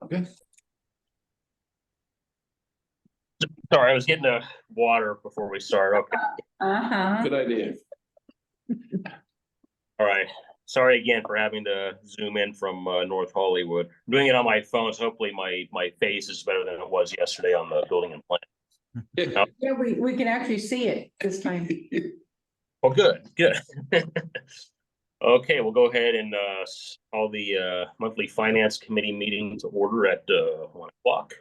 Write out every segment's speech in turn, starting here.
Okay. Sorry, I was getting the water before we start. Okay. Good idea. All right. Sorry again for having to zoom in from North Hollywood. I'm doing it on my phone, so hopefully my face is better than it was yesterday on the building and plant. Yeah, we can actually see it this time. Well, good. Okay, we'll go ahead and call the monthly finance committee meeting to order at 1 o'clock.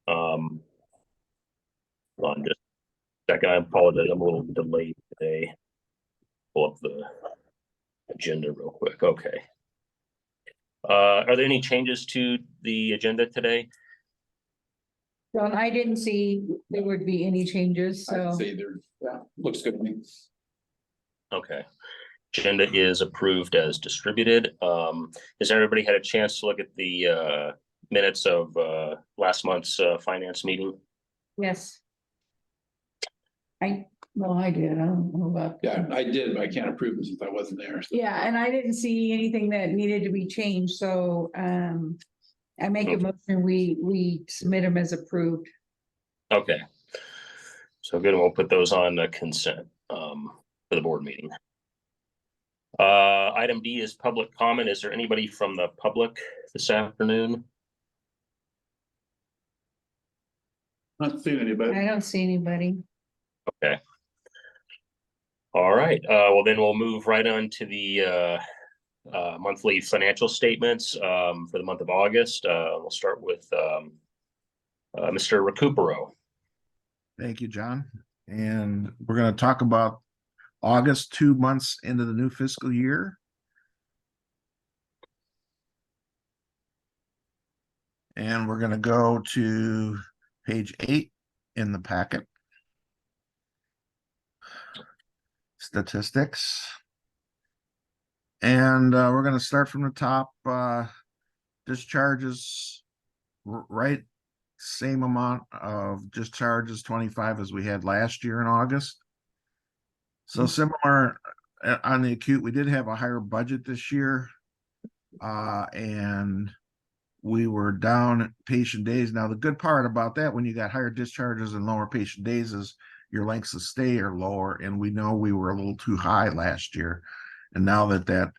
Hold on just a second. I apologize. I'm a little delayed today. Pull up the agenda real quick. Okay. Are there any changes to the agenda today? John, I didn't see there would be any changes, I'd so say there, yeah, looks good to me. Okay. Agenda is approved as distributed. Has everybody had a chance to look at the minutes of last month's finance meeting? yes. I did. I don't know about. Yeah, I did, but I can't approve them since I wasn't there. So. Yeah, and I didn't see anything that needed to be changed, so I make a motion, we submit them as approved. Okay. So good, we'll put those on consent for the board meeting. Item D is public comment. Is there anybody from the public this afternoon? Not seeing anybody. I don't see anybody. Okay. All right. Well, then we'll move right on to the monthly financial statements for the month of August. We'll start with Mr. Recupero. Thank you, John. And we're going to talk about August, 2 months into the new fiscal year. And we're going to go to page 8 in the packet. Statistics. And we're going to start from the top. Discharges, right? Same amount of discharges, 25 as we had last year in August. So similar on the acute, we did have a higher budget this year. And we were down patient days. Now, the good part about that, when you got higher discharges and lower patient days, is your lengths of stay are lower. And we know we were a little too high last year. And now that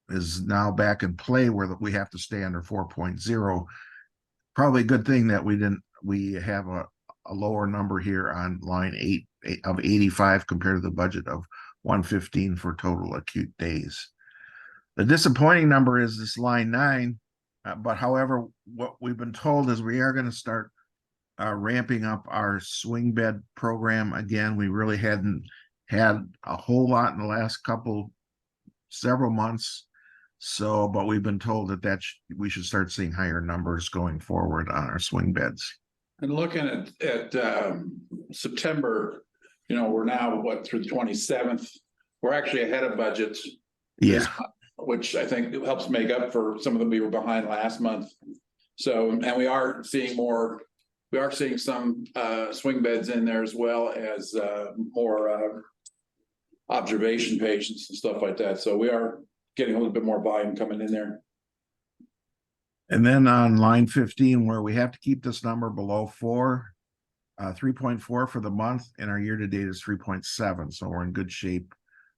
is now back in play where we have to stay under 4.0, probably a good thing that we have a lower number here on line 8 of 85 compared to the budget of 115 for total acute days. The disappointing number is this line 9, but however, what we've been told is we are going to start ramping up our swing bed program again. We really hadn't had a whole lot in the last several months. So, but we've been told that we should start seeing higher numbers going forward on our swing beds. And looking at September, we're now through the 27th. We're actually ahead of budget. Yeah. Which I think helps make up for some of them we were behind last month. So, and we are seeing some swing beds in there as well as more observation patients and stuff like that. So we are getting a little bit more volume coming in there. And then on line 15, where we have to keep this number below 4, 3.4 for the month, and our year-to-date is 3.7. So we're in good shape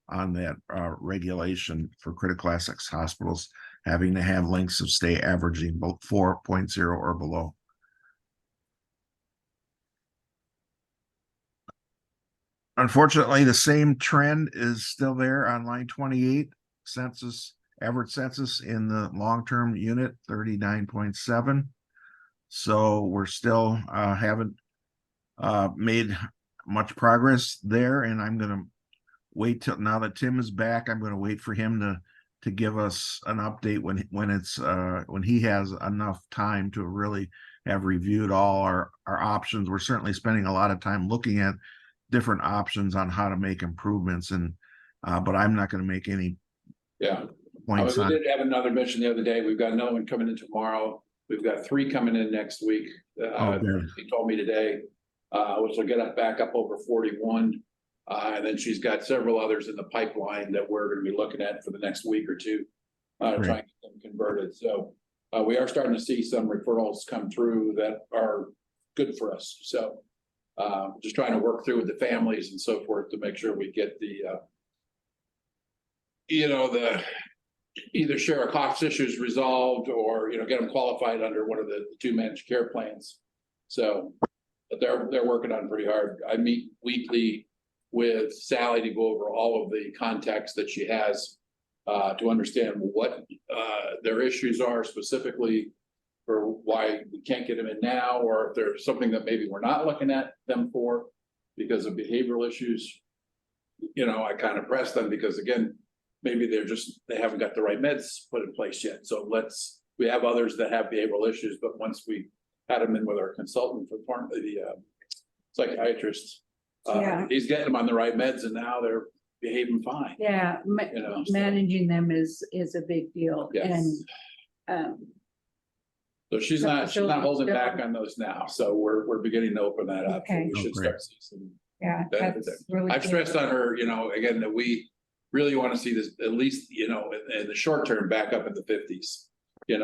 on that regulation for critical access hospitals having to have lengths of stay averaging 4.0 or below. Unfortunately, the same trend is still there on line 28, average census in the long-term unit, 39.7. So we're still haven't made much progress there, and I'm going to wait till now that Tim is back. I'm going to wait for him to give us an update when he has enough time to really have reviewed all our options. We're certainly spending a lot of time looking at different options on how to make improvements, and but I'm not going to make any points on. We did have another mission the other day. We've got another one coming in tomorrow. We've got 3 coming in next week. He told me today, which will get us back up over 41. And then she's got several others in the pipeline that we're gonna be looking at for the next week or two. Trying to get them converted. So we are starting to see some referrals come through that are good for us. So just trying to work through with the families and so forth to make sure we get the the either share of cost issues resolved or, get them qualified under one of the two managed care plans. So, but they're working on it pretty hard. I meet weekly with Sally to go over all of the contacts that she has to understand what their issues are specifically for why we can't get them in now, or if there's something that maybe we're not looking at them for because of behavioral issues. I kind of press them because again, maybe they haven't got the right meds put in place yet. So we have others that have behavioral issues, but once we had them in with our consultant for the psychiatrist, he's getting them on the right meds and now they're behaving fine. Yeah, managing them is a big deal. Yes. And so she's not holding back on those now. So we're beginning to open that up. Okay. So we should start seeing some benefits. that's really I've good. stressed on her, again, that we really want to see this at least, in the short term back up in the 50s.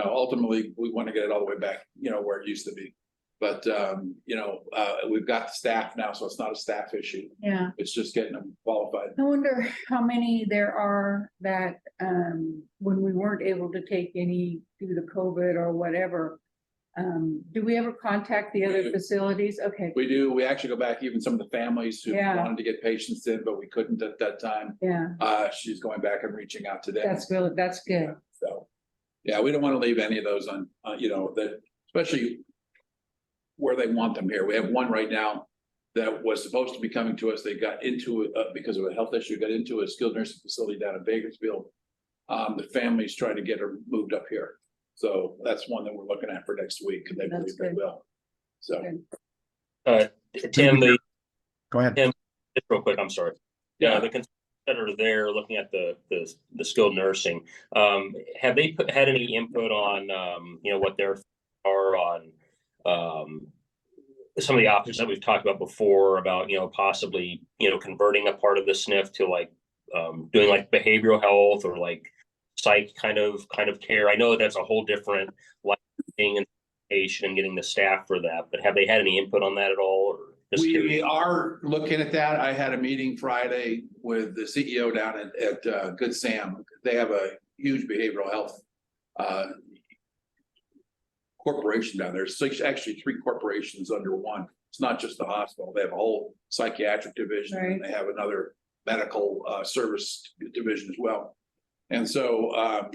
Ultimately we want to get it all the way back, where it used to be. But we've got the staff now, so it's not a staff issue. Yeah. It's just getting them qualified. I wonder how many there are that when we weren't able to take any due to COVID or whatever, do we ever contact the other facilities? Okay. We do. We actually go back, even some of the families who Yeah. wanted to get patients in, but we couldn't at that time. Yeah, She's going back and reaching out to them. that's good. So, yeah, we don't want to leave any of those on, that, especially where they want them here. We have one right now that was supposed to be coming to us. They got into it because of a health issue, got into a skilled nursing facility down in Bakersfield. The family's trying to get her moved up here. So that's one that we're looking at for next week, and they That's believe they good. will. So, Tim, Go ahead. just real quick, I'm sorry. Yeah, the consultants that are there looking at the skilled nursing, have they had any input on, what their are on some of the options that we've talked about before about, possibly, converting a part of the SNF to doing like behavioral health or like psych kind of care? I know that's a whole different thing and getting the staff for that, but have they had any input on that at all? Or we are looking at that. I had a meeting Friday with the CEO down at Good Sam. They have a huge behavioral health corporation down there. It's actually 3 corporations under one. It's not just the hospital. They have a whole psychiatric division, Right. and they have another medical service division as well. And so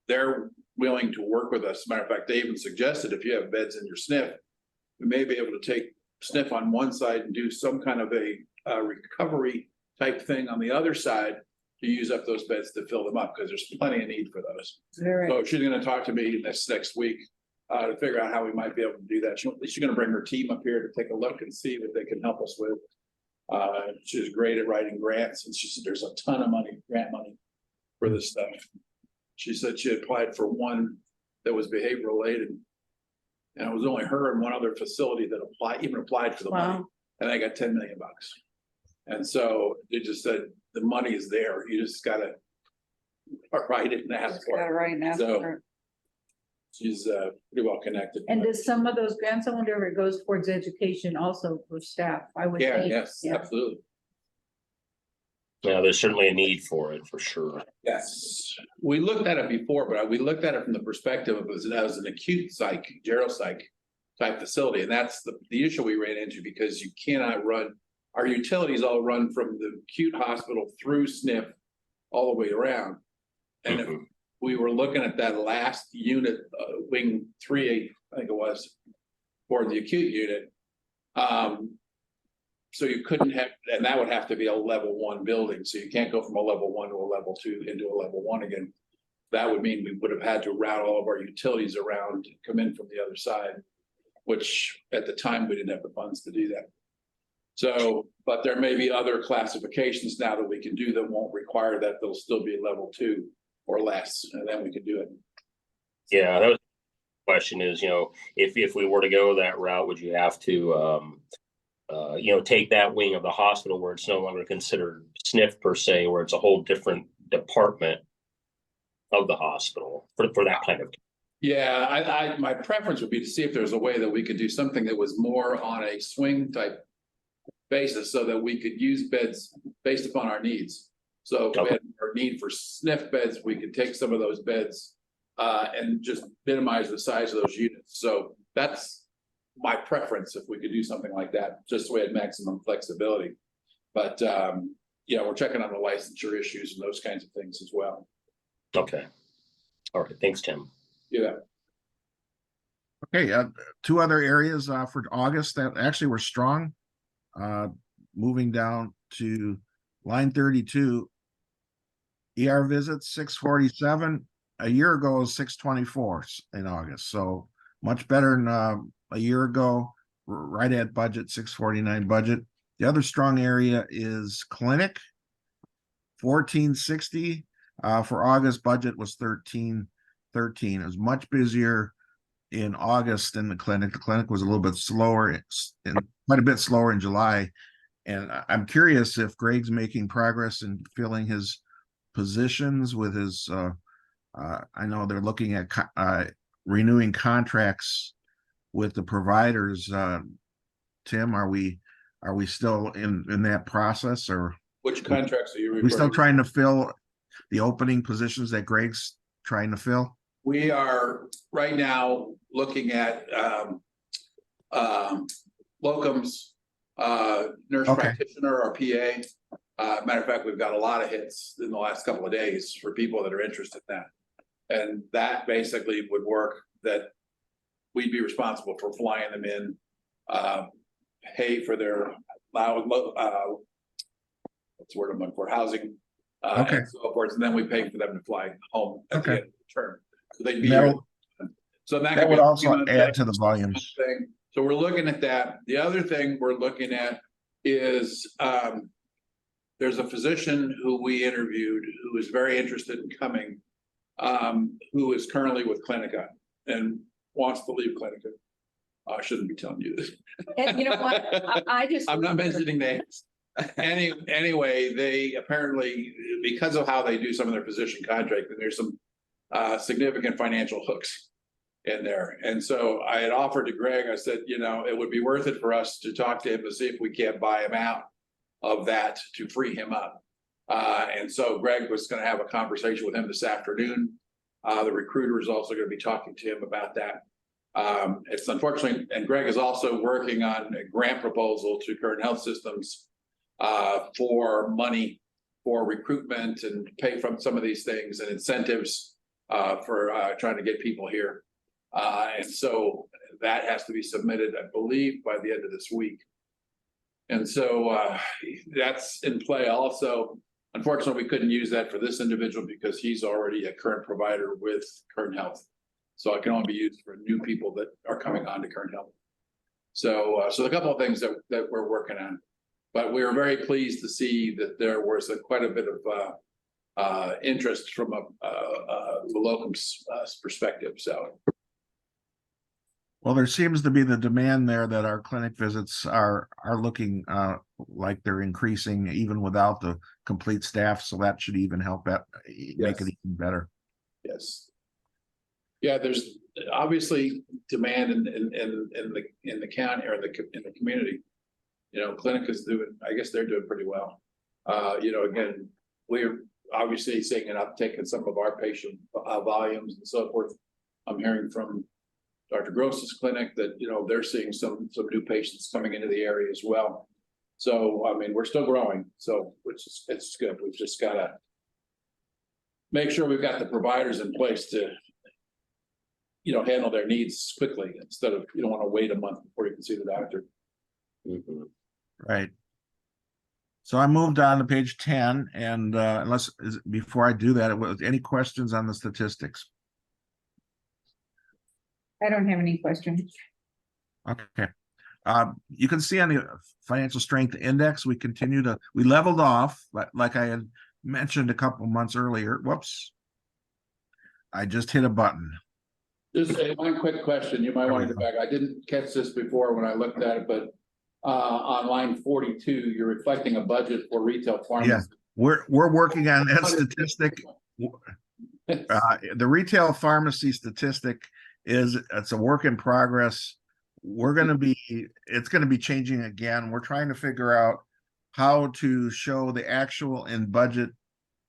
they're willing to work with us. As a matter of fact, they even suggested if you have beds in your SNF, we may be able to take SNF on one side and do some kind of a recovery type thing on the other side to use up those beds to fill them up, because there's plenty of need for those. Very, So she's going to talk to me next week to figure out how we might be able to do that. She's going to bring her team up here to take a look and see what they can help us with. She's great at writing grants, and she said there's a ton of grant money for this stuff. She said she applied for one that was behavioral aid, and it was only her and one other facility that applied for the money, and they got $10 million. And so they just said the money is there. You just got to write it and ask for it. right now. So she's pretty well connected. And does some of those grants, I wonder if it goes towards education also for staff? I would Yeah, think. yes, Yeah. absolutely. Yeah, there's certainly a need for it, for sure. Yes, we looked at it before, but we looked at it from the perspective of as an acute geropsych type facility. And that's the issue we ran into, because you cannot run, our utilities all run from the acute hospital through SNF all the way around. And if we were looking at that last unit, wing 3, I think it was, for the acute unit. So you couldn't have, and that would have to be a level 1 building. So you can't go from a level 1 to a level 2 into a level 1 again. That would mean we would have had to route all of our utilities around, come in from the other side, which at the time we didn't have the funds to do that. So, but there may be other classifications now that we can do that won't require that. They'll still be level 2 or less, and then we can do it. Yeah, that was the question is, if we were to go that route, would you have to take that wing of the hospital where it's no longer considered SNF per se, where it's a whole different department of the hospital for that kind of. Yeah, my preference would be to see if there's a way that we could do something that was more on a swing type basis so that we could use beds based upon our needs. So if we had our need for SNF beds, we could take some of those beds and just minimize the size of those units. So that's my preference if we could do something like that, just so we had maximum flexibility. But we're checking on the licensure issues and those kinds of things as well. Okay. All right. Thanks, Tim. Yeah. Okay, two other areas for August that actually were strong. Moving down to line 32, ER visits 647. A year ago was 624 in August, so much better than a year ago. Right at budget, 649 budget. The other strong area is clinic, 1460. For August, budget was 1313. It was much busier in August than the clinic. The clinic was a little bit slower, and quite a bit slower in July. And I'm curious if Greg's making progress in filling his positions with his. I know they're looking at renewing contracts with the providers. Tim, are we still in that process, or Which contracts are you referring we still to? trying to fill the opening positions that Greg's trying to fill? We are right now looking at locums, nurse Okay. practitioner or PA. Matter of fact, we've got a lot of hits in the last couple of days for people that are interested in that. And that basically would work that we'd be responsible for flying them in, pay for their what's the word I'm looking for, housing, Okay. and so forth, and then we pay for them to fly home at the Okay. end of the term. So they'd be here. So That would also add to the volumes. thing. So we're looking at that. The other thing we're looking at is there's a physician who we interviewed who is very interested in coming, who is currently with Clinica and wants to leave Clinica. I shouldn't be telling you this. And you know what? I just. I'm not mentioning names. Anyway, they apparently, because of how they do some of their physician contract, there's some significant financial hooks in there. And so I had offered to Greg, I said, it would be worth it for us to talk to him to see if we can't buy him out of that to free him up. And so Greg was going to have a conversation with him this afternoon. The recruiter is also going to be talking to him about that. It's unfortunately, and Greg is also working on a grant proposal to current health systems for money for recruitment and pay from some of these things and incentives for trying to get people here. And so that has to be submitted, I believe, by the end of this week. And so that's in play also. Unfortunately, we couldn't use that for this individual because he's already a current provider with Current Health. So it can only be used for new people that are coming on to Current Health. So a couple of things that we're working on. But we were very pleased to see that there was quite a bit of interest from the locums perspective. So. Well, there seems to be the demand there that our clinic visits are looking like they're increasing even without the complete staff. So that should even help make it even better. Yes. Yeah, there's obviously demand in the county or in the community. Clinic is doing, I guess they're doing pretty well. Again, we're obviously seeing an uptick in some of our patient volumes and so forth. I'm hearing from Dr. Gross's clinic that, they're seeing some new patients coming into the area as well. So, I mean, we're still growing. So, it's good. We've just got to make sure we've got the providers in place to, handle their needs quickly instead of, you don't want to wait a month before you can see the doctor. Mm-hmm. Right. So I moved on to page 10, and before I do that, any questions on the statistics? I don't have any questions. Okay. You can see on the financial strength index, we leveled off, like I had mentioned a couple months earlier. Whoops. I just hit a button. Just one quick question. You might want to go back. I didn't catch this before when I looked at it, but On line 42, you're reflecting a budget for retail Yeah, pharmacy. we're working on that statistic. The retail pharmacy statistic it's a work in progress. It's gonna be changing again. We're trying to figure out how to show the actual in budget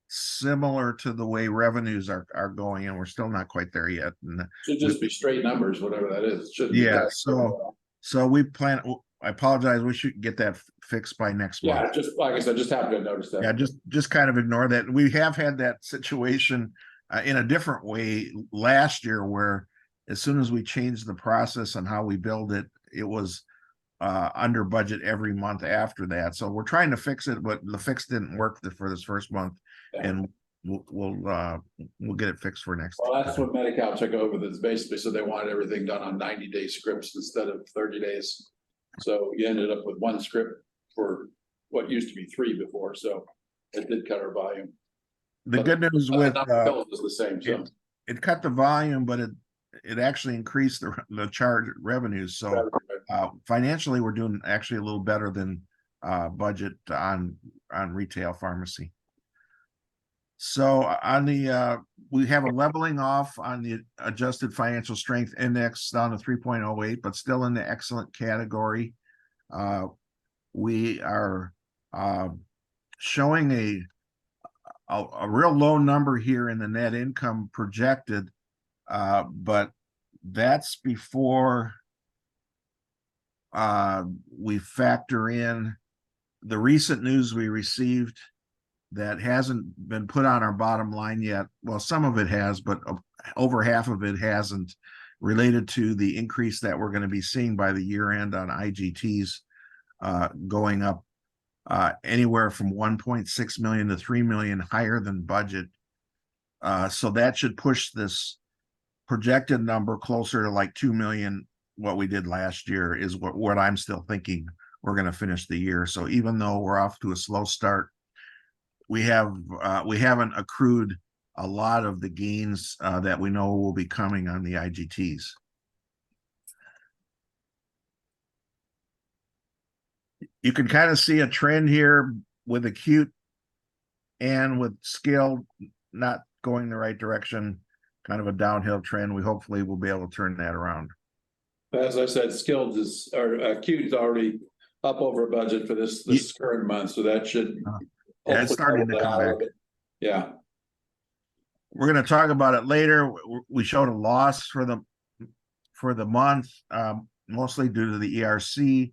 similar to the way revenues are going, and we're still not quite there yet. And Should just be straight numbers, whatever that is. It shouldn't be yeah, that. so we plan, I apologize, we should get that fixed by next month. Yeah, just like I said, just happened to notice that. Yeah, just kind of ignore that. We have had that situation in a different way last year, where as soon as we changed the process on how we build it, it was under budget every month after that. So we're trying to fix it, but the fix didn't work for this first month, and we'll get it fixed for next. Well, that's what Medi-Cal took over. That's basically, so they wanted everything done on 90-day scripts instead of 30 days. So you ended up with one script for what used to be 3 before. So it did cut our volume. The good news with Pills is the same. So it cut the volume, but it actually increased the charge revenues. So financially, we're doing actually a little better than budget on retail pharmacy. So on the we have a leveling off on the adjusted financial strength index down to 3.08, but still in the excellent category. We are showing a real low number here in the net income projected, but that's before we factor in the recent news we received that hasn't been put on our bottom line yet. Well, some of it has, but over half of it hasn't, related to the increase that we're going to be seeing by the year end on IGTs going up anywhere from 1.6 million to 3 million higher than budget. So that should push this projected number closer to like 2 million. What we did last year is what I'm still thinking we're going to finish the year. So even though we're off to a slow start, we haven't accrued a lot of the gains that we know will be coming on the IGTs. You can kind of see a trend here with acute and with skilled not going the right direction, kind of a downhill trend. We hopefully will be able to turn that around. as I said, skilled or acute is already up over budget for this current month, so that should. Yeah, it's starting to come back. Yeah. We're going to talk about it later. We showed a loss for the month, mostly due to the ERC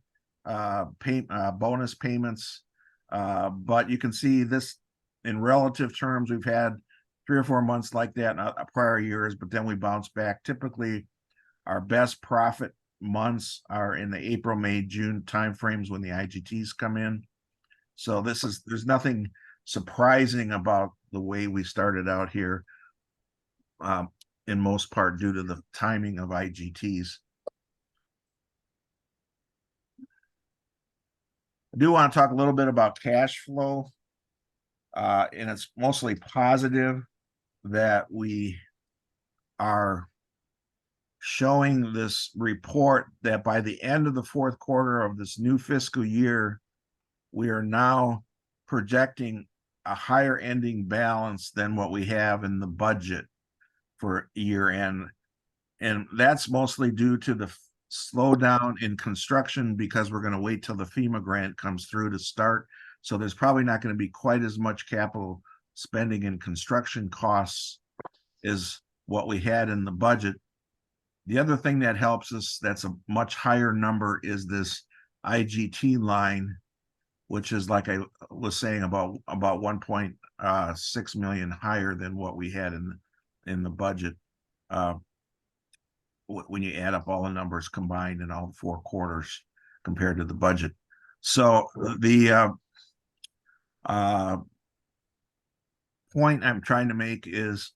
bonus payments. But you can see this in relative terms. We've had 3 or 4 months like that in prior years, but then we bounce back. Typically, our best profit months are in the April, May, June timeframes when the IGTs come in. So there's nothing surprising about the way we started out here, in most part due to the timing of IGTs. I do want to talk a little bit about cash flow, and it's mostly positive that we are showing this report that by the end of the 4th quarter of this new fiscal year, we are now projecting a higher ending balance than what we have in the budget for year end. And that's mostly due to the slowdown in construction, because we're going to wait till the FEMA grant comes through to start. So there's probably not going to be quite as much capital spending in construction costs as what we had in the budget. The other thing that helps us, that's a much higher number, is this IGT line, which is, like I was saying, about 1.6 million higher than what we had in the budget, when you add up all the numbers combined in all 4 quarters compared to the budget. So the point I'm trying to make is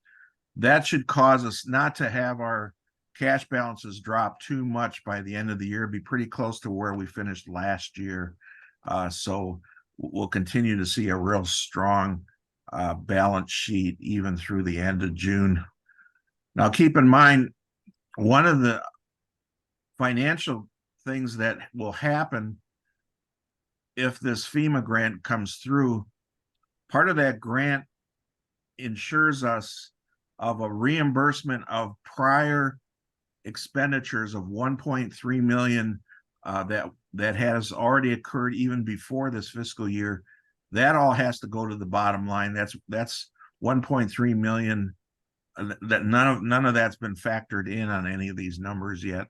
that should cause us not to have our cash balances drop too much by the end of the year, be pretty close to where we finished last year. So we'll continue to see a real strong balance sheet even through the end of June. Now, keep in mind, one of the financial things that will happen if this FEMA grant comes through, part of that grant ensures us of a reimbursement of prior expenditures of 1.3 million that has already occurred even before this fiscal year. That all has to go to the bottom line. That's 1.3 million. That none of that's been factored in on any of these numbers yet.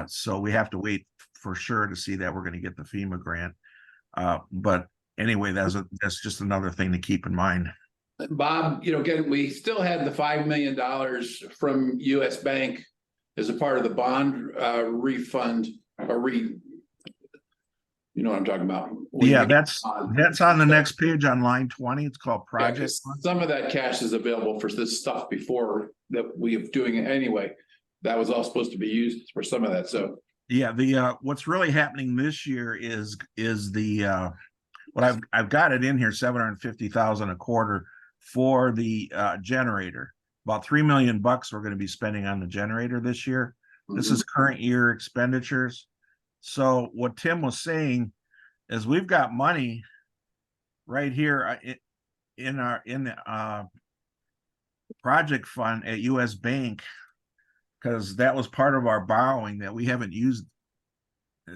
So we have to wait for sure to see that we're going to get the FEMA grant. But anyway, that's just another thing to keep in mind. Bob, again, we still had the $5 million from US Bank as a part of the bond refund or you know what I'm talking about? Yeah, that's on the next page on line 20. It's called Project. Some of that cash is available for this stuff before that we are doing it anyway. That was all supposed to be used for some of that. So yeah, the what's really happening this year is the what I've got it in here, 750,000 a quarter for the generator. About $3 million we're going to be spending on the generator this year. This is current year expenditures. So what Tim was saying is we've got money right here in the project fund at US Bank, because that was part of our borrowing that we haven't used.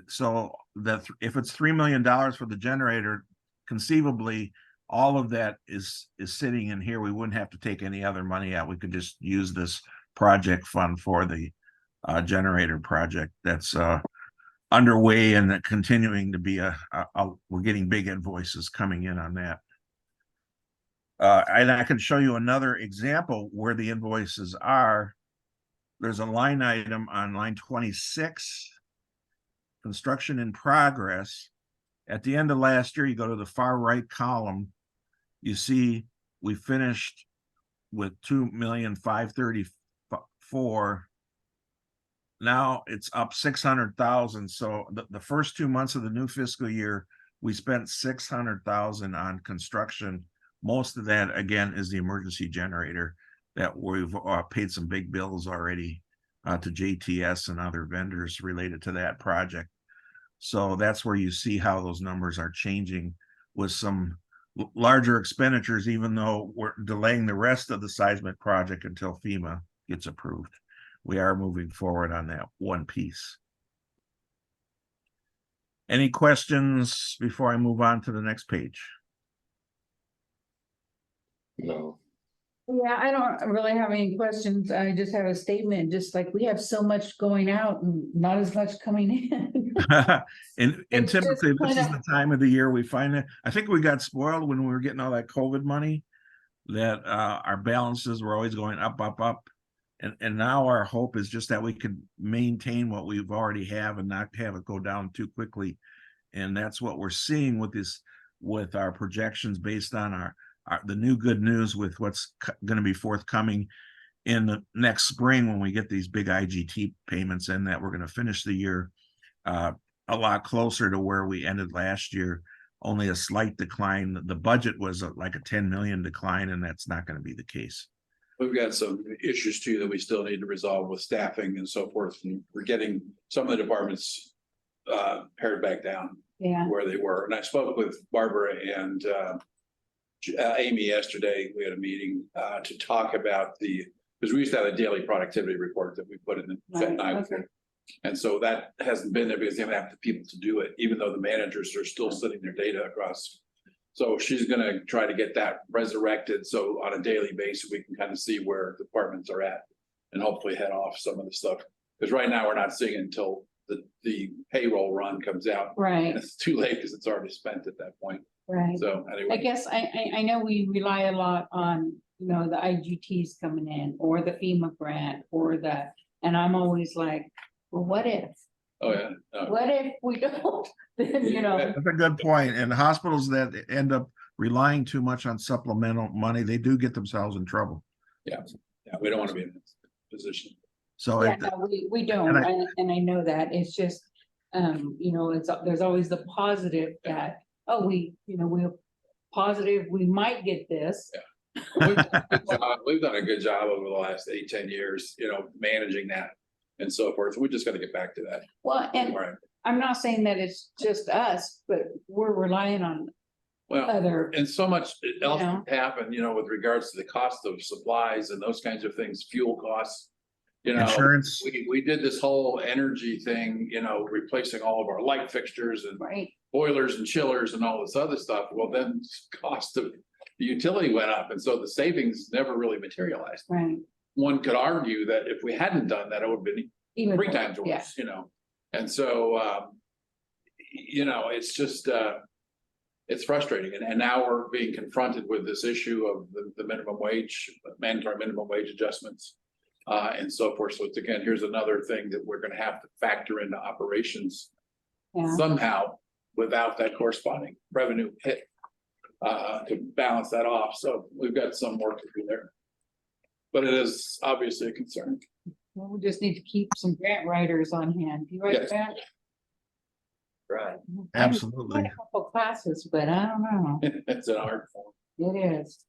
So that if it's $3 million for the generator, conceivably all of that is sitting in here. We wouldn't have to take any other money out. We could just use this project fund for the generator project that's underway and continuing to be we're getting big invoices coming in on that. And I can show you another example where the invoices are. There's a line item on line 26, construction in progress. At the end of last year, you go to the far right column, you see we finished with 2,534,000. Now it's up 600,000. So the first 2 months of the new fiscal year, we spent 600,000 on construction. Most of that, again, is the emergency generator that we've paid some big bills already to JTS and other vendors related to that project. So that's where you see how those numbers are changing with some larger expenditures, even though we're delaying the rest of the seismic project until FEMA gets approved. We are moving forward on that one piece. Any questions before I move on to the next page? No. Yeah, I don't really have any questions. I just have a statement, just like we have so much going out and not as much coming in. and It's typically just this is kinda- the time of the year we find that. I think we got spoiled when we were getting all that COVID money, that our balances were always going up. And now our hope is just that we can maintain what we've already have and not have it go down too quickly. And that's what we're seeing with our projections based on the new good news with what's going to be forthcoming in the next spring when we get these big IGT payments in, that we're going to finish the year a lot closer to where we ended last year. Only a slight decline. The budget was like a 10 million decline, and that's not going to be the case. we've got some issues too that we still need to resolve with staffing and so forth. And we're getting some of the departments pared back down Yeah, where they were. And I spoke with Barbara and Amy yesterday. We had a meeting to talk about because we used to have a daily productivity report that we put in the Right, night. okay. And so that hasn't been there because they don't have the people to do it, even though the managers are still sending their data across. So she's going to try to get that resurrected. So on a daily basis, we can kind of see where departments are at and hopefully head off some of the stuff. Because right now we're not seeing it until the payroll run comes out. right, And it's too late because it's already spent at that point. right. So I anyway, guess I know we rely a lot on, the IGTs coming in or the FEMA grant or that, and I'm always like, well, what if? oh yeah. What if we don't? Then, That's a good point. And hospitals that end up relying too much on supplemental money, they do get themselves in trouble. Yeah, we don't want to be in this position. So yeah, no, we don't, and I know that. It's just, there's always the positive that, we're positive we might get this. We've done a good job over the last 8-10 years, managing that and so forth. We just got to get back to that. Well, and Right. I'm not saying that it's just us, but we're relying on Well, other, and so much else know. happened, with regards to the cost of supplies and those kinds of things, fuel costs. Insurance. We did this whole energy thing, replacing all of our light fixtures and right? boilers and chillers and all this other stuff. Well, then cost of the utility went up, and so the savings never really materialized. Right. One could argue that if we hadn't done that, it would have been Even three more, times yeah. worse, And so, it's just, it's frustrating. And now we're being confronted with this issue of the minimum wage, mandatory minimum wage adjustments, and so forth. So it's, again, here's another thing that we're gonna have to factor into operations Yeah. somehow without that corresponding revenue hit, to balance that off. So we've got some work to do there. But it is obviously a concern. Well, we just need to keep some grant writers on hand. You write Yes. that? Right. Absolutely. I had a couple classes, but I don't know. It's an art form. It is.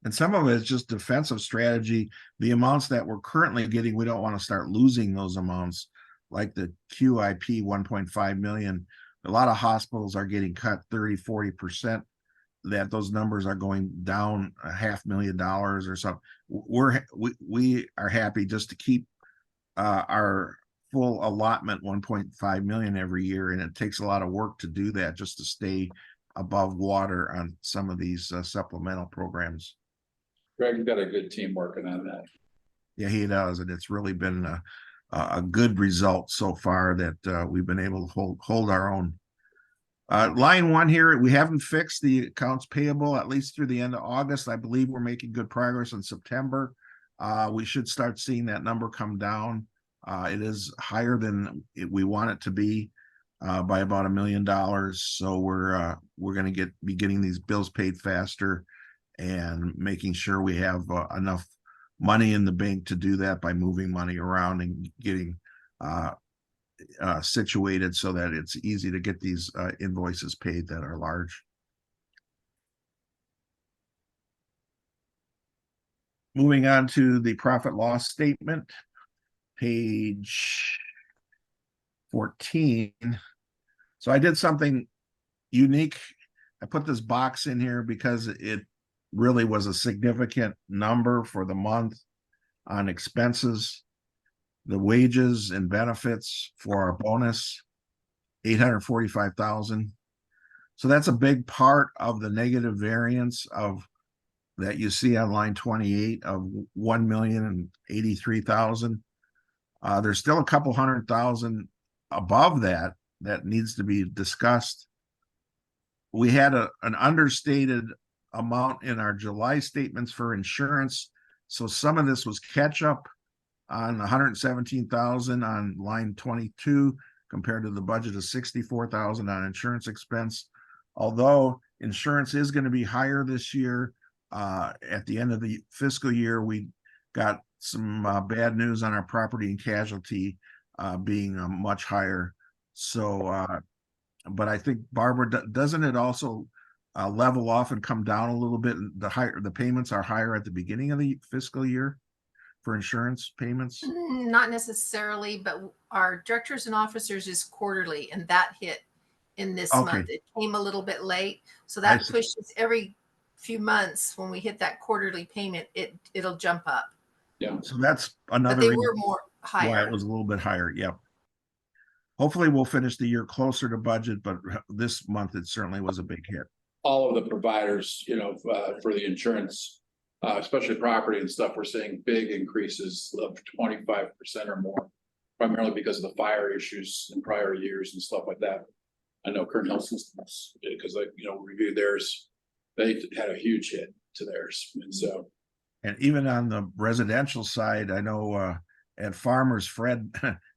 And some of it is just defensive strategy. The amounts that we're currently getting, we don't want to start losing those amounts, like the QIP 1.5 million. A lot of hospitals are getting cut 30-40%. That those numbers are going down $500,000 or something. We are happy just to keep our full allotment 1.5 million every year, and it takes a lot of work to do that just to stay above water on some of these supplemental programs. Greg's got a good team working on that. Yeah, he does, and it's really been a good result so far that we've been able to hold our own. Line one here, we haven't fixed the accounts payable at least through the end of August. I believe we're making good progress in September. We should start seeing that number come down. It is higher than we want it to be by about $1 million. So we're going to be getting these bills paid faster and making sure we have enough money in the bank to do that by moving money around and getting situated so that it's easy to get these invoices paid that are large. Moving on to the profit loss statement, page 14. So I did something unique. I put this box in here because it really was a significant number for the month on expenses. The wages and benefits for our bonus, 845,000. So that's a big part of the negative variance of that you see on line 28 of 1,083,000. There's still a couple $100,000 above that needs to be discussed. We had an understated amount in our July statements for insurance. So some of this was catch up on 117,000 on line 22 compared to the budget of 64,000 on insurance expense. Although insurance is going to be higher this year, at the end of the fiscal year, we got some bad news on our property and casualty being much higher. So, but I think, Barbara, doesn't it also level off and come down a little bit? The payments are higher at the beginning of the fiscal year for insurance payments? Not necessarily, but our directors and officers is quarterly, and that hit in this month. It came a little bit late, so that pushes every few months when we hit that quarterly payment, it'll jump up. Yeah. So that's another. But they were more higher. Why it was a little bit higher. Yep. Hopefully we'll finish the year closer to budget, but this month it certainly was a big hit. All of the providers, for the insurance, especially property and stuff, we're seeing big increases of 25% or more, primarily because of the fire issues in prior years and stuff like that. I know Kern Health Systems, because reviewed theirs, they had a huge hit to theirs, and so. And even on the residential side, I know at Farmers, Fred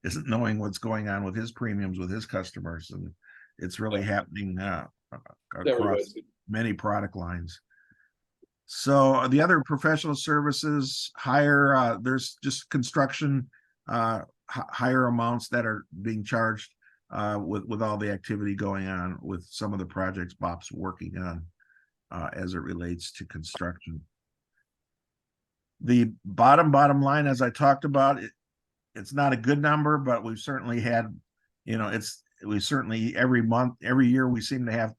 isn't knowing what's going on with his premiums with his customers, and it's really happening across many product lines. So the other professional services higher, there's just construction higher amounts that are being charged with all the activity going on with some of the projects Bob's working on as it relates to construction. The bottom line, as I talked about, it's not a good number, but we've certainly had, you know, we certainly every year we seem to have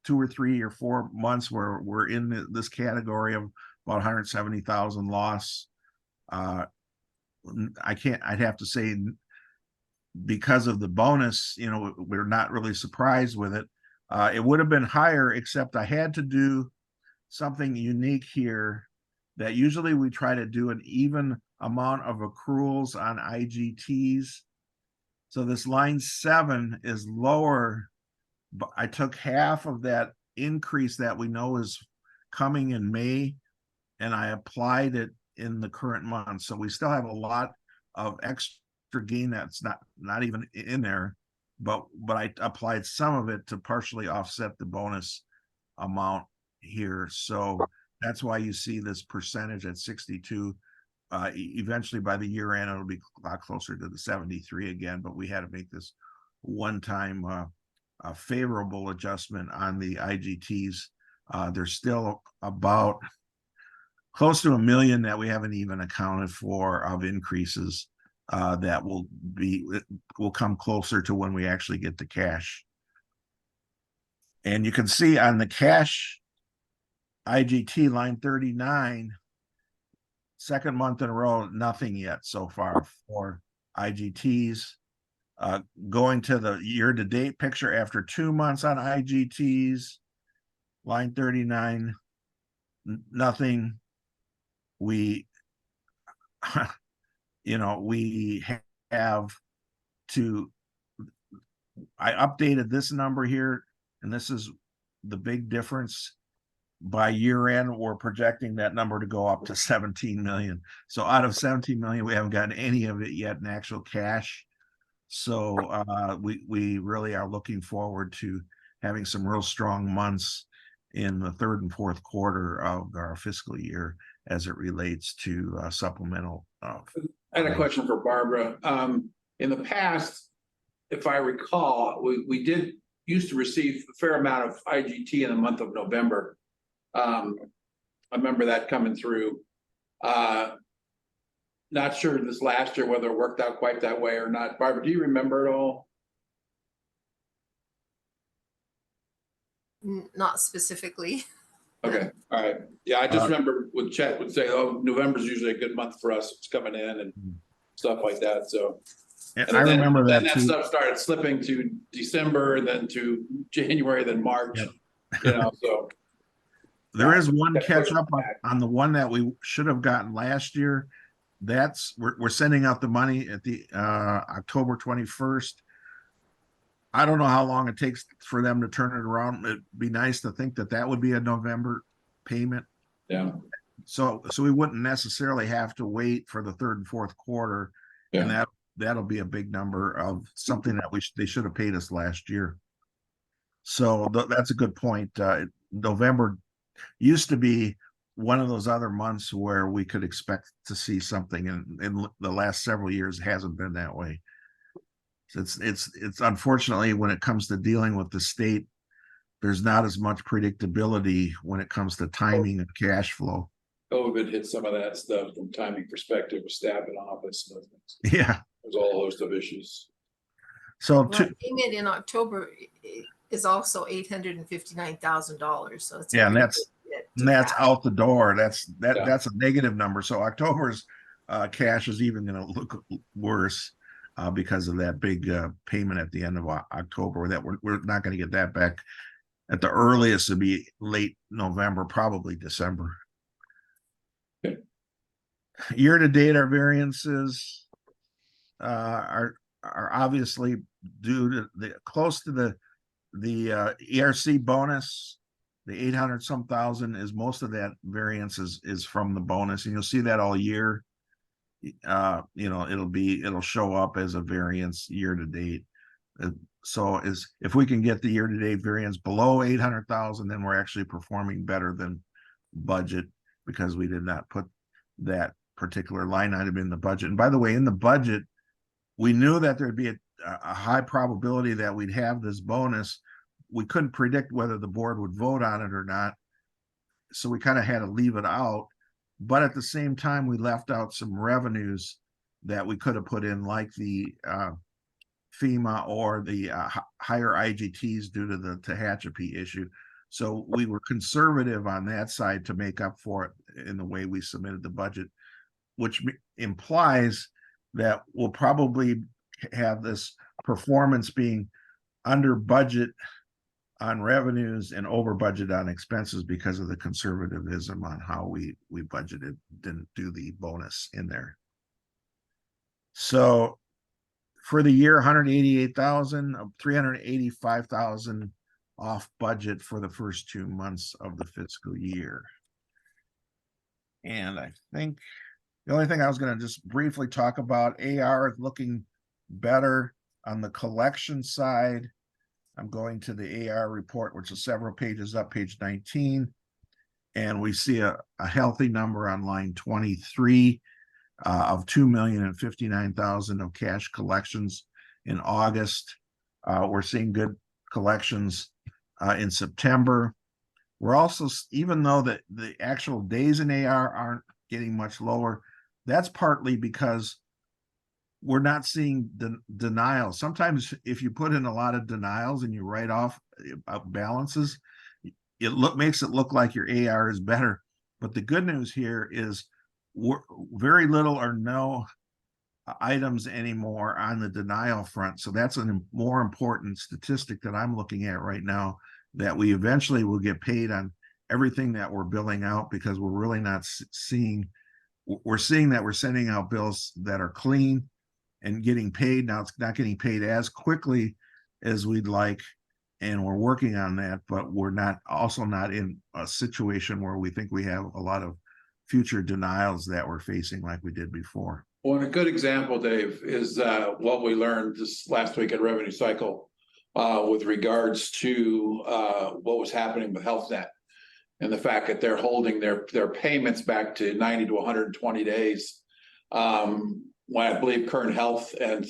2 or 3 or 4 months where we're in this category of about 170,000 loss. I'd have to say, because of the bonus, you know, we're not really surprised with it. It would have been higher, except I had to do something unique here that usually we try to do an even amount of accruals on IGTs. So this line 7 is lower, but I took half of that increase that we know is coming in May, and I applied it in the current month. So we still have a lot of extra gain that's not even in there, but I applied some of it to partially offset the bonus amount here. So that's why you see this percentage at 62. Eventually by the year end, it'll be a lot closer to the 73 again, but we had to make this one-time favorable adjustment on the IGTs. There's still about close to $1 million that we haven't even accounted for of increases that will come closer to when we actually get the cash. And you can see on the cash IGT line 39, second month in a row, nothing yet so far for IGTs. Going to the year-to-date picture after 2 months on IGTs, line 39, nothing. We, you know, we have to, I updated this number here, and this is the big difference. By year end, we're projecting that number to go up to 17 million. So out of 17 million, we haven't gotten any of it yet in actual cash. So we really are looking forward to having some real strong months in the third and fourth quarter of our fiscal year as it relates to supplemental. I had a question for Barbara. In the past, if I recall, we used to receive a fair amount of IGT in the month of November. I remember that coming through. Not sure this last year whether it worked out quite that way or not. Barbara, do you remember it all? Not specifically. Okay, all right. Yeah, I just remember with Chet would say, "Oh, November's usually a good month for us. It's coming in and stuff like that." So, and I remember that too. Stuff started slipping to December, and then to January, then March. Yep. You know, so. There is one catch up on the one that we should have gotten last year. We're sending out the money at the October 21st. I don't know how long it takes for them to turn it around. It'd be nice to think that would be a November payment. Yeah. So we wouldn't necessarily have to wait for the third and fourth quarter, and that'll be a big number of something that they should have paid us last year. So that's a good point. November used to be one of those other months where we could expect to see something, and in the last several years it hasn't been that way. So it's unfortunately, when it comes to dealing with the state, there's not as much predictability when it comes to timing of cash flow. COVID hit some of that stuff from timing perspective with staff in office and things. Yeah, there's all a host of issues. So payment in October is also $859,000. So it's and that's out the door. That's a negative number. So October's cash is even going to look worse because of that big payment at the end of October. That we're not going to get that back. At the earliest, it'll be late November, probably December. Okay. Year to date, our variances are obviously due to close to the ERC bonus. The 800 some thousand is most of that variance is from the bonus, and you'll see that all year. You know, it'll show up as a variance year to date. So if we can get the year to date variance below 800,000, then we're actually performing better than budget, because we did not put that particular line item in the budget. And by the way, in the budget, we knew that there'd be a high probability that we'd have this bonus. We couldn't predict whether the board would vote on it or not, so we kind of had to leave it out. But at the same time, we left out some revenues that we could have put in, like the FEMA or the higher IGTs due to the Tehachapi issue. So we were conservative on that side to make up for it in the way we submitted the budget, which implies that we'll probably have this performance being under budget on revenues and over budget on expenses because of the conservatism on how we budgeted, didn't do the bonus in there. So for the year, 188,000, 385,000 off budget for the first 2 months of the fiscal year. And I think the only thing I was going to just briefly talk about, AR is looking better on the collection side. I'm going to the AR report, which is several pages up, page 19. And we see a healthy number on line 23 of 2,059,000 of cash collections in August. We're seeing good collections in September. We're also, even though the actual days in AR aren't getting much lower, that's partly because we're not seeing denials. Sometimes if you put in a lot of denials and you write off balances, it makes it look like your AR is better. But the good news here is very little or no items anymore on the denial front. So that's a more important statistic that I'm looking at right now, that we eventually will get paid on everything that we're billing out, because we're really not seeing, we're seeing that we're sending out bills that are clean and getting paid. Now it's not getting paid as quickly as we'd like, and we're working on that, but we're not in a situation where we think we have a lot of future denials that we're facing like we did before. Well, and a good example, Dave, is what we learned this last week at Revenue Cycle with regards to what was happening with HealthNet and the fact that they're holding their payments back to 90 to 120 days. When I believe Current Health and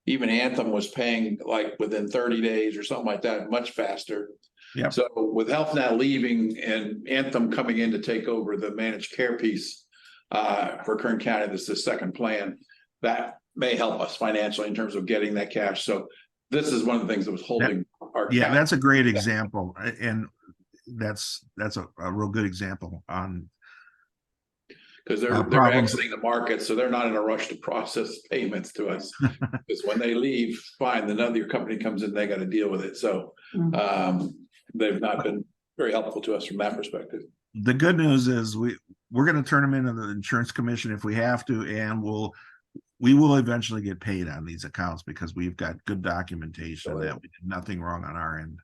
even Anthem was paying like within 30 days or something like that, much faster. Yep. So with HealthNet leaving and Anthem coming in to take over the managed care piece for Kern County, this is the second plan, that may help us financially in terms of getting that cash. So this is one of the things that was holding our cash. That's a great example. And that's a real good example on, because they're exiting the market, so they're not in a rush to process payments to us. Because when they leave, fine, then another company comes in, they got to deal with it. So they've not been very helpful to us from that perspective. The good news is we're going to turn them into the insurance commission if we have to, and we will eventually get paid on these accounts because we've got good documentation that we did nothing wrong on our end.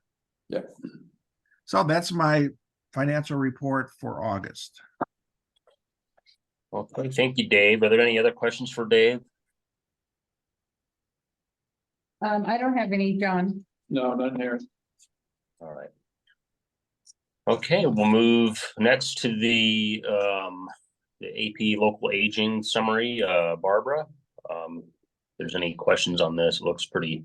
Yeah. So that's my financial report for August. Okay, thank you, Dave. Are there any other questions for Dave? I don't have any, John. No, none here. All right. Okay, we'll move next to the AP local aging summary. Barbara, if there's any questions on this, it looks pretty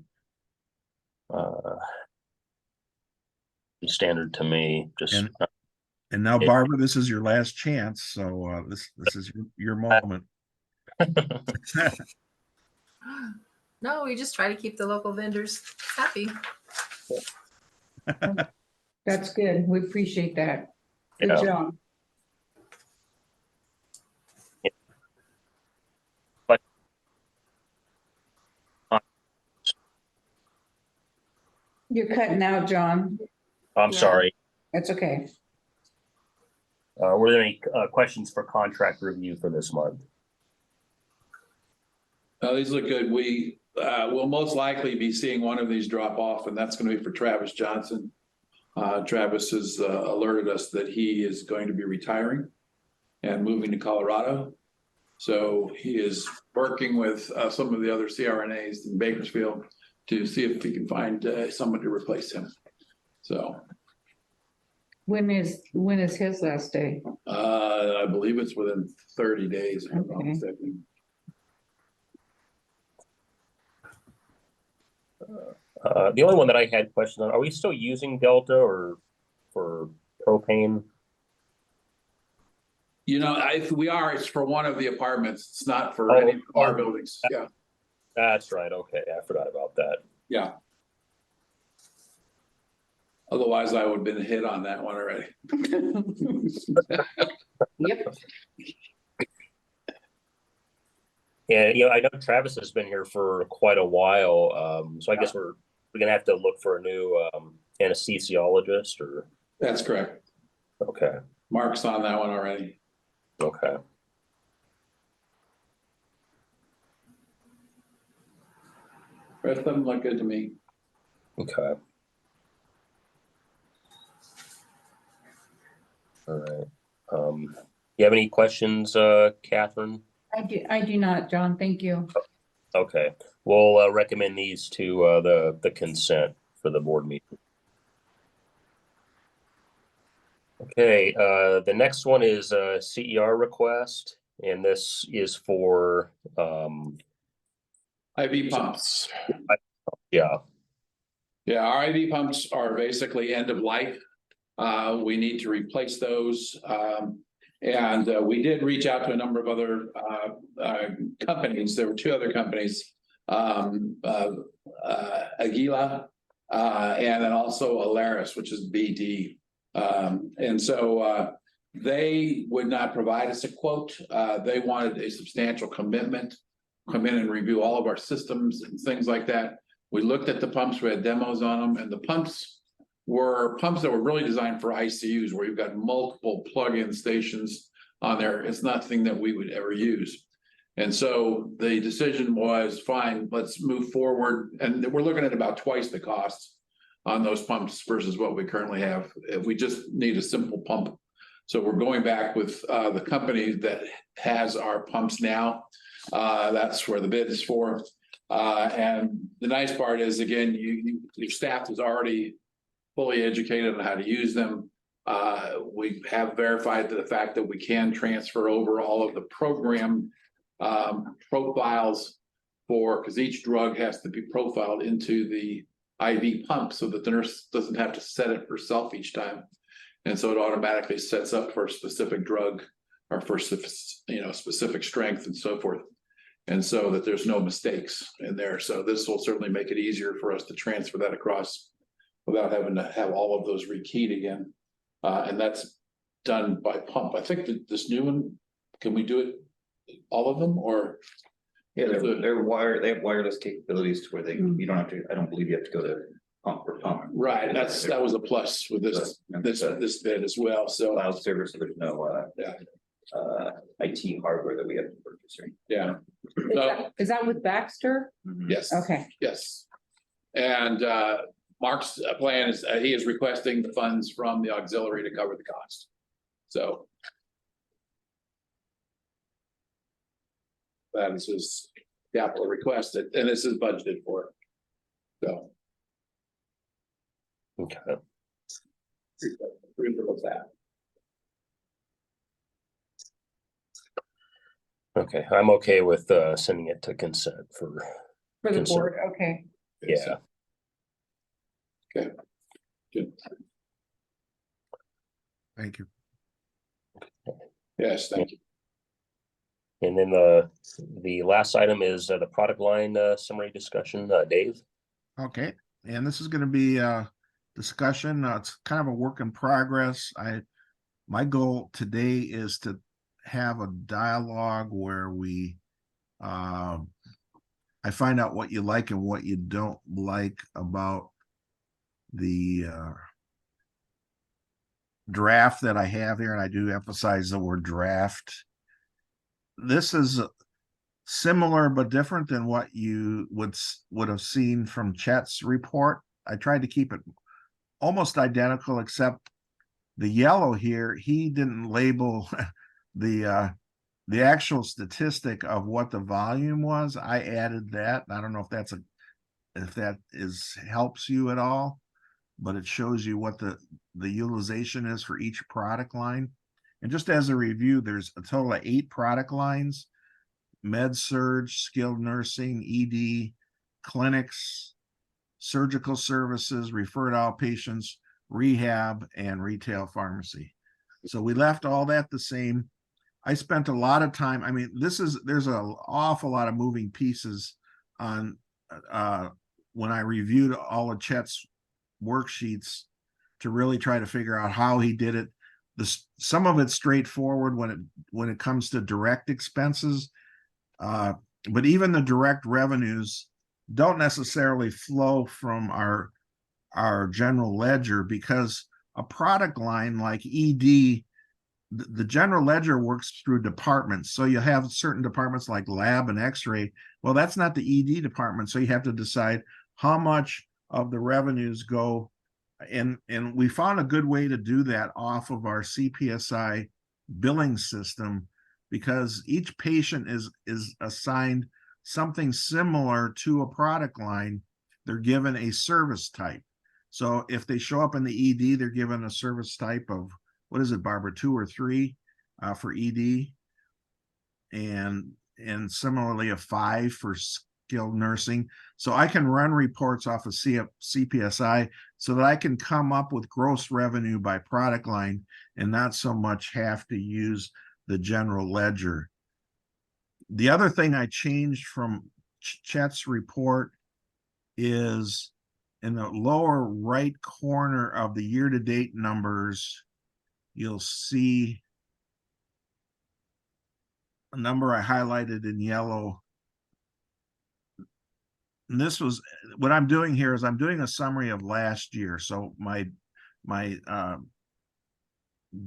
standard to me. And now, Barbara, this is your last chance. So this is your moment. No, we just try to keep the local vendors happy. That's good. We appreciate that. Good job. You're cutting out, John. I'm sorry. That's okay. Were there any questions for contract review for this month? These look good. We will most likely be seeing one of these drop off, and that's going to be for Travis Johnson. Travis has alerted us that he is going to be retiring and moving to Colorado. So he is working with some of the other CRNAs in Bakersfield to see if we can find someone to replace him. So when is his last day? I believe it's within 30 days. Okay. The only one that I had questions on, are we still using Delta or for propane? You know, if we are, it's for one of the apartments. It's not for any of our buildings. Yeah. That's right. Okay, I forgot about that. Yeah. Otherwise, I would have been hit on that one already. Yep. And I know Travis has been here for quite a while. So I guess we're gonna have to look for a new anesthesiologist or. That's correct. Okay. Mark's on that one already. Okay. Rest of them look good to me. Okay. All right. You have any questions, Catherine? I do not, John, thank you. Okay, we'll recommend these to the consent for the board meeting. Okay, the next one is a CER request, and this is for IV pumps. yeah. Yeah, our IV pumps are basically end of life. We need to replace those. And we did reach out to a number of other companies. There were two other companies, Aguila, and then also Alaris, which is BD. And so they would not provide us a quote. They wanted a substantial commitment, come in and review all of our systems and things like that. We looked at the pumps, we had demos on them, and the pumps were pumps that were really designed for ICUs, where you've got multiple plug-in stations on there. It's nothing that we would ever use. And so the decision was, fine, let's move forward. And we're looking at about twice the cost on those pumps versus what we currently have. We just need a simple pump. So we're going back with the company that has our pumps now. That's where the bid is for. And the nice part is, again, your staff is already fully educated on how to use them. We have verified the fact that we can transfer over all of the program profiles because each drug has to be profiled into the IV pump so that the nurse doesn't have to set it herself each time. And so it automatically sets up for a specific drug or for specific strength and so forth. And so that there's no mistakes in there. So this will certainly make it easier for us to transfer that across without having to have all of those rekeyed again. And that's done by pump. I think that this new one, can we do it, all of them, or? Yeah, they're wired, they have wireless capabilities to where you don't have to, I don't believe you have to go to pump for pump. Right, that was a plus with this bid as well, so. Cloud server, so there's no IT hardware that we have to purchase, right? Yeah. Is that with Baxter? Yes. Okay. Yes. And Mark's plan is, he is requesting the funds from the auxiliary to cover the cost. So. That is his capital request, and this is budgeted for. So. Okay. With that. Okay, I'm okay with sending it to consent for For the consent. board, okay. Yeah. Okay. Good. Thank you. Yes, thank you. And then the last item is the product line summary discussion. Dave. Okay, and this is going to be a discussion. It's kind of a work in progress. My goal today is to have a dialogue where we I find out what you like and what you don't like about the draft that I have here, and I do emphasize the word draft. This is similar but different than what you would have seen from Chet's report. I tried to keep it almost identical, except the yellow here, he didn't label the actual statistic of what the volume was. I added that. I don't know if that helps you at all, but it shows you what the utilization is for each product line. And just as a review, there's a total of 8 product lines: med surge, skilled nursing, ED, clinics, surgical services, referred outpatients, rehab, and retail pharmacy. So we left all that the same. I spent a lot of time. I mean, there's an awful lot of moving pieces on, when I reviewed all of Chet's worksheets to really try to figure out how he did it. Some of it's straightforward when it comes to direct expenses. But even the direct revenues don't necessarily flow from our general ledger, because a product line like ED, the general ledger works through departments. So you have certain departments like lab and x-ray. Well, that's not the ED department. So you have to decide how much of the revenues go. And we found a good way to do that off of our CPSI billing system, because each patient is assigned something similar to a product line. They're given a service type. So if they show up in the ED, they're given a service type of, what is it, Barbara, 2 or 3 for ED, and similarly a 5 for skilled nursing. So I can run reports off of CPSI so that I can come up with gross revenue by product line and not so much have to use the general ledger. The other thing I changed from Chet's report is in the lower right corner of the year-to-date numbers, you'll see a number I highlighted in yellow. And this was what I'm doing here is I'm doing a summary of last year. So my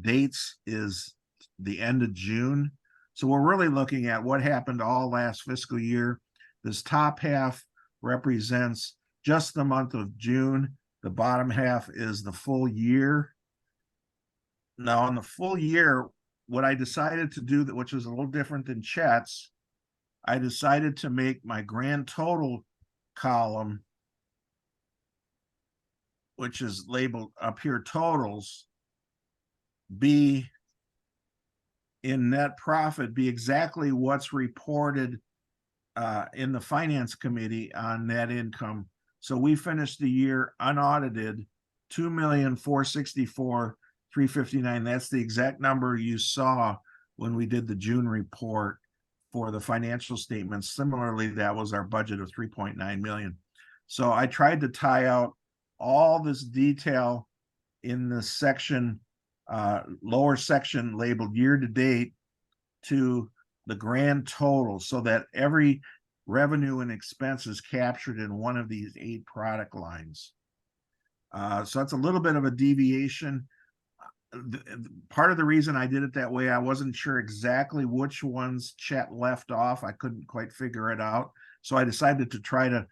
dates is the end of June. So we're really looking at what happened all last fiscal year. This top half represents just the month of June. The bottom half is the full year. Now on the full year, what I decided to do, that which was a little different than Chet's, I decided to make my grand total column, which is labeled up here totals, be in net profit, be exactly what's reported in the finance committee on net income. So we finished the year unaudited, 2,464,359. That's the exact number you saw when we did the June report for the financial statements. Similarly, that was our budget of 3.9 million. So I tried to tie out all this detail in the section, lower section labeled year to date, to the grand total, so that every revenue and expense is captured in one of these 8 product lines. So that's a little bit of a deviation. Part of the reason I did it that way, I wasn't sure exactly which ones Chet left off. I couldn't quite figure it out. So I decided to try to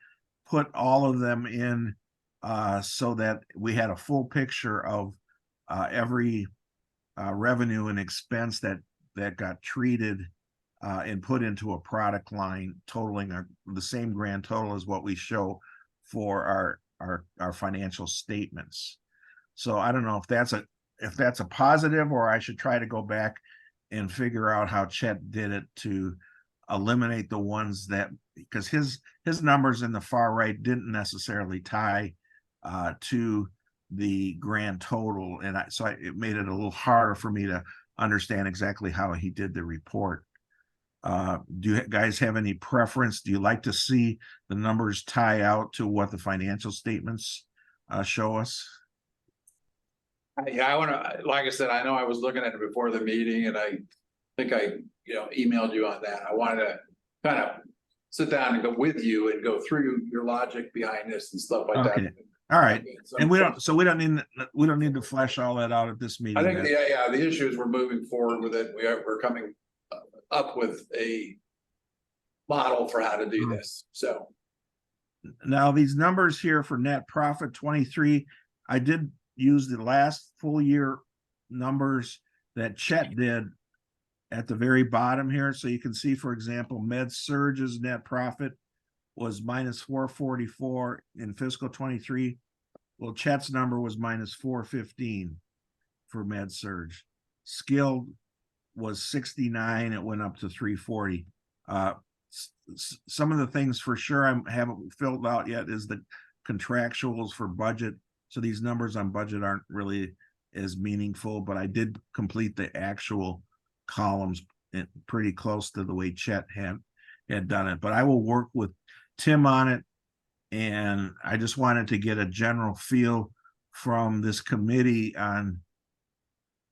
put all of them in so that we had a full picture of every revenue and expense that got treated and put into a product line, totaling the same grand total as what we show for our financial statements. So I don't know if that's a positive, or I should try to go back and figure out how Chet did it to eliminate the ones that, because his numbers in the far right didn't necessarily tie to the grand total, and it made it a little harder for me to understand exactly how he did the report. Do you guys have any preference? Do you like to see the numbers tie out to what the financial statements show us? Yeah, I want to, like I said, I know I was looking at it before the meeting, and I think I, emailed you on that. I wanted to kind of sit down and go with you and go through your logic behind this and stuff like that. All right. And we don't need to flesh all that out at this meeting. I think the issue is we're moving forward with it. We're coming up with a model for how to do this. So now these numbers here for net profit 23, I did use the last full year numbers that Chet did at the very bottom here. So you can see, for example, Med Surge's net profit was minus 444 in fiscal 23. Well, Chet's number was minus 415 for Med Surge. Skilled was 69. It went up to 340. Some of the things for sure I haven't filled out yet is the contractuals for budget. So these numbers on budget aren't really as meaningful, but I did complete the actual columns pretty close to the way Chet had done it. But I will work with Tim on it. And I just wanted to get a general feel from this committee on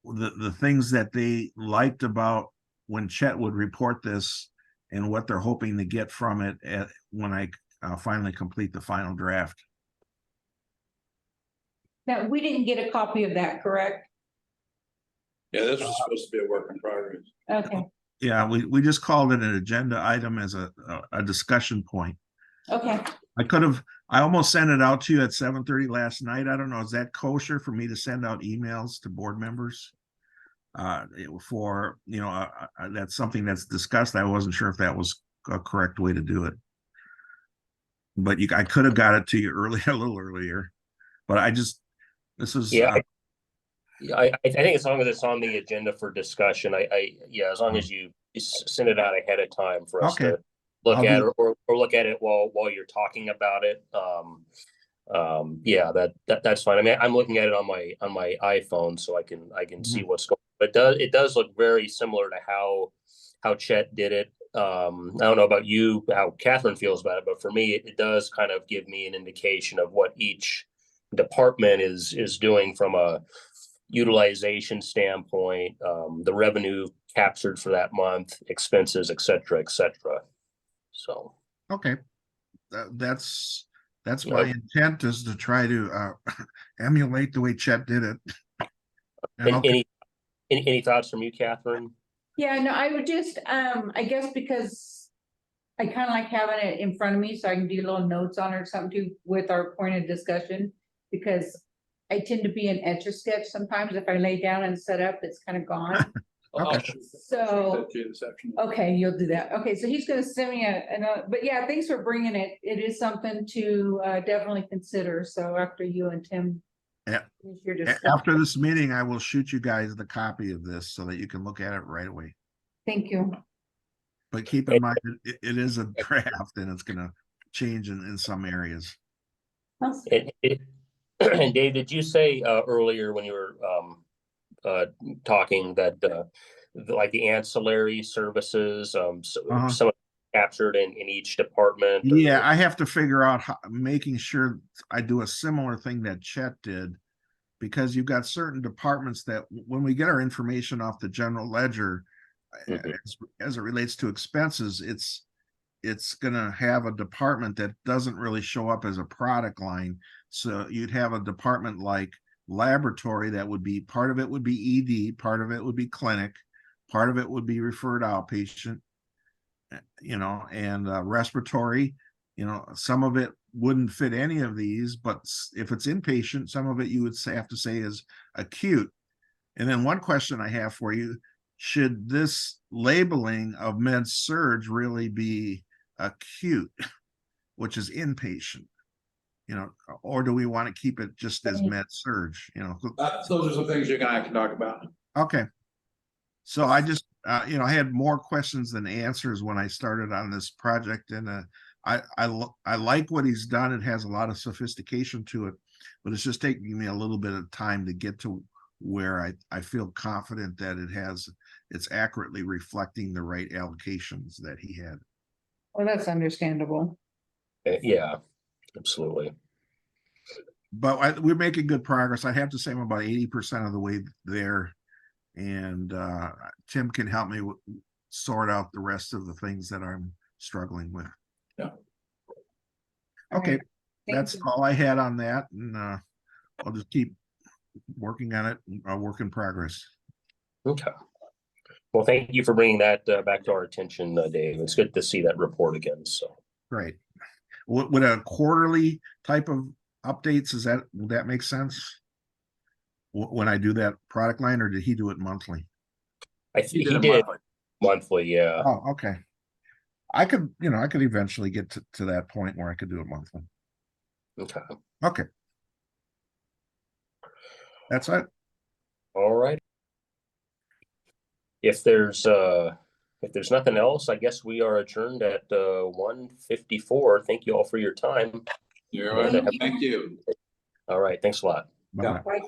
the things that they liked about when Chet would report this and what they're hoping to get from it when I finally complete the final draft. Now, we didn't get a copy of that, correct? Yeah, this was supposed to be a work in progress. Okay, Yeah, we just called it an agenda item as a discussion point. okay. I almost sent it out to you at 7:30 last night. I don't know, is that kosher for me to send out emails to board members? For, that's something that's discussed. I wasn't sure if that was a correct way to do it. But I could have got it to you a little earlier, but this is. Yeah. I think as long as it's on the agenda for discussion, as long as you send it out ahead of time for us to look at it or look at it while you're talking about it. That's fine. I mean, I'm looking at it on my iPhone, so I can see what's going on. But it does look very similar to how Chet did it. I don't know about you, how Catherine feels about it, but for me, it does kind of give me an indication of what each department is doing from a utilization standpoint, the revenue captured for that month, expenses, et cetera, et cetera. So okay, that's my intent, is to try to emulate the way Chet did it. Any thoughts from you, Catherine? Yeah, no, I would just, I guess because I kind of like having it in front of me so I can do little notes on it or something too with our point of discussion, because I tend to be an etch-a-sketch sometimes. If I lay down and set up, it's kind of gone. Okay. So, okay, you'll do that. Okay, so he's gonna send me but yeah, thanks for bringing it. It is something to definitely consider. So after you and Tim. Yeah. finish your discussion. After this meeting, I will shoot you guys the copy of this so that you can look at it right away. Thank you. But keep in mind, it is a draft and it's gonna change in some areas. And Dave, did you say earlier when you were talking that like the ancillary services, some captured in each department? Yeah, I have to figure out making sure I do a similar thing that Chet did, because you've got certain departments that when we get our information off the general ledger, as it relates to expenses, it's gonna have a department that doesn't really show up as a product line. So you'd have a department like laboratory that would be, part of it would be ED, part of it would be clinic, part of it would be referred outpatient, and respiratory, some of it wouldn't fit any of these, but if it's inpatient, some of it you would have to say is acute. And then one question I have for you, should this labeling of med surg really be acute, which is inpatient, or do we want to keep it just as med surg? Those are some things you and I can talk about. Okay. So I just, I had more questions than answers when I started on this project, and I like what he's done. It has a lot of sophistication to it, but it's just taking me a little bit of time to get to where I feel confident that it's accurately reflecting the right allocations that he had. Well, that's understandable. Yeah, absolutely. But we're making good progress. I have to say I'm about 80% of the way there. And Tim can help me sort out the rest of the things that I'm struggling with. Yeah. Okay, Right. that's all I had on that, and I'll just keep working on it. A work in progress. Okay. Well, thank you for bringing that back to our attention, Dave. It's good to see that report again. So great. Would a quarterly type of updates, would that make sense? When I do that product line, or did he do it monthly? I think he did monthly. Yeah. Oh, okay. I could eventually get to that point where I could do it monthly. Okay. That's it. All right. If there's nothing else, I guess we are adjourned at 1:54. Thank you all for your time. You're welcome. Thank you. All right. Thanks a lot. Bye-bye. Right.